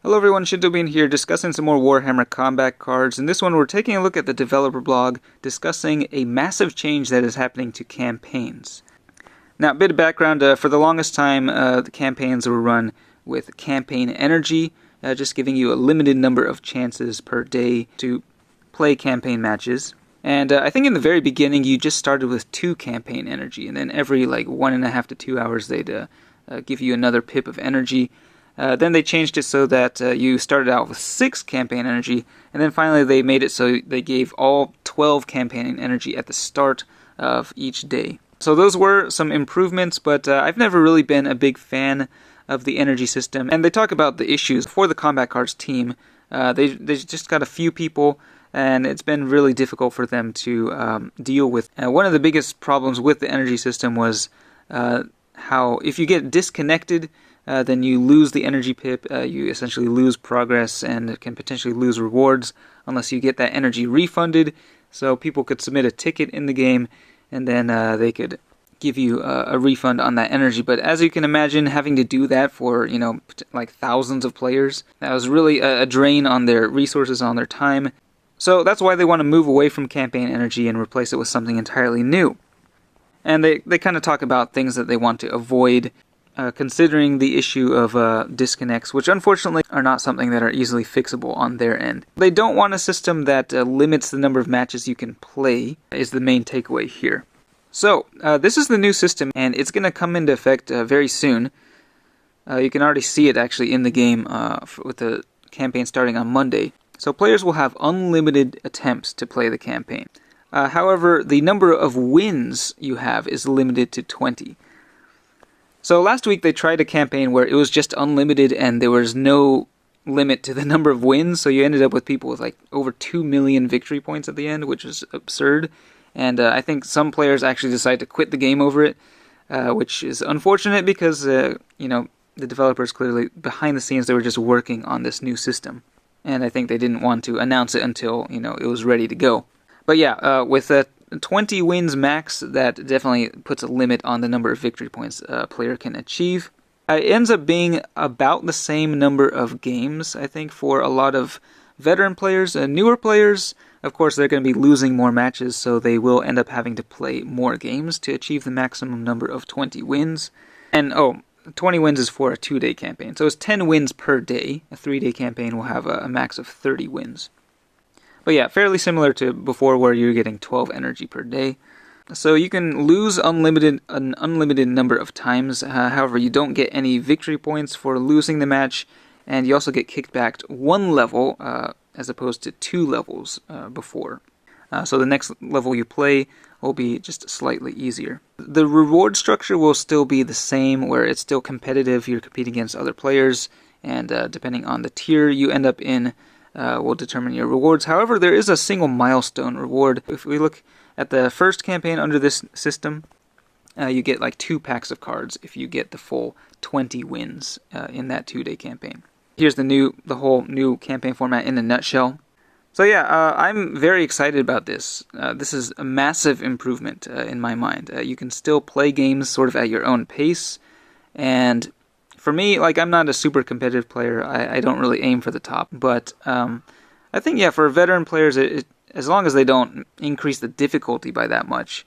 Hello everyone, Shintobean here, discussing some more Warhammer combat cards. In this one we're taking a look at the developer blog, discussing a massive change that is happening to campaigns. Now, a bit of background, for the longest time the campaigns were run with campaign energy, just giving you a limited number of chances per day to play campaign matches. And I think in the very beginning you just started with 2 campaign energy, and then every like 1.5 to 2 hours they'd give you another pip of energy. Then they changed it so that you started out with 6 campaign energy, and then finally they made it so they gave all 12 campaign energy at the start of each day. So those were some improvements, but I've never really been a big fan of the energy system. And they talk about the issues for the combat cards team. They just got a few people, and it's been really difficult for them to deal with. One of the biggest problems with the energy system was how if you get disconnected, then you lose the energy pip, you essentially lose progress and can potentially lose rewards unless you get that energy refunded. So people could submit a ticket in the game and then they could give you a refund on that energy. But as you can imagine, having to do that for, like thousands of players, that was really a drain on their resources, on their time. So that's why they want to move away from campaign energy and replace it with something entirely new. And they kind of talk about things that they want to avoid, considering the issue of disconnects, which unfortunately are not something that are easily fixable on their end. They don't want a system that limits the number of matches you can play, is the main takeaway here. So, this is the new system, and it's going to come into effect very soon. You can already see it actually in the game with the campaign starting on Monday. So players will have unlimited attempts to play the campaign. However, the number of wins you have is limited to 20. So last week they tried a campaign where it was just unlimited and there was no limit to the number of wins, so you ended up with people with like over 2 million victory points at the end, which is absurd. And I think some players actually decided to quit the game over it, which is unfortunate because, the developers clearly, behind the scenes, they were just working on this new system. And I think they didn't want to announce it until, it was ready to go. But yeah, with 20 wins max, that definitely puts a limit on the number of victory points a player can achieve. It ends up being about the same number of games, I think, for a lot of veteran players. Newer players, of course, they're going to be losing more matches, so they will end up having to play more games to achieve the maximum number of 20 wins. And, 20 wins is for a 2-day campaign, so it's 10 wins per day. A 3-day campaign will have a max of 30 wins. But yeah, fairly similar to before where you're getting 12 energy per day. So you can lose an unlimited number of times. However, you don't get any victory points for losing the match, and you also get kicked back 1 level as opposed to 2 levels before. So the next level you play will be just slightly easier. The reward structure will still be the same, where it's still competitive. You're competing against other players, and depending on the tier you end up in, will determine your rewards. However, there is a single milestone reward. If we look at the first campaign under this system, you get like 2 packs of cards if you get the full 20 wins in that 2-day campaign. Here's the whole new campaign format in a nutshell. So yeah, I'm very excited about this. This is a massive improvement in my mind. You can still play games sort of at your own pace, and for me, like, I'm not a super competitive player. I don't really aim for the top. But I think, yeah, for veteran players, as long as they don't increase the difficulty by that much,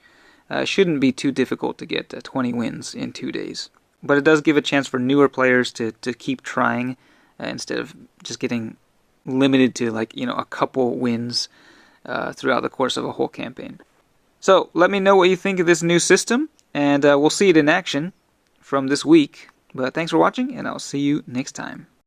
it shouldn't be too difficult to get 20 wins in 2 days. But it does give a chance for newer players to keep trying instead of just getting limited to, like, a couple wins throughout the course of a whole campaign. So let me know what you think of this new system, and we'll see it in action from this week. But thanks for watching, and I'll see you next time.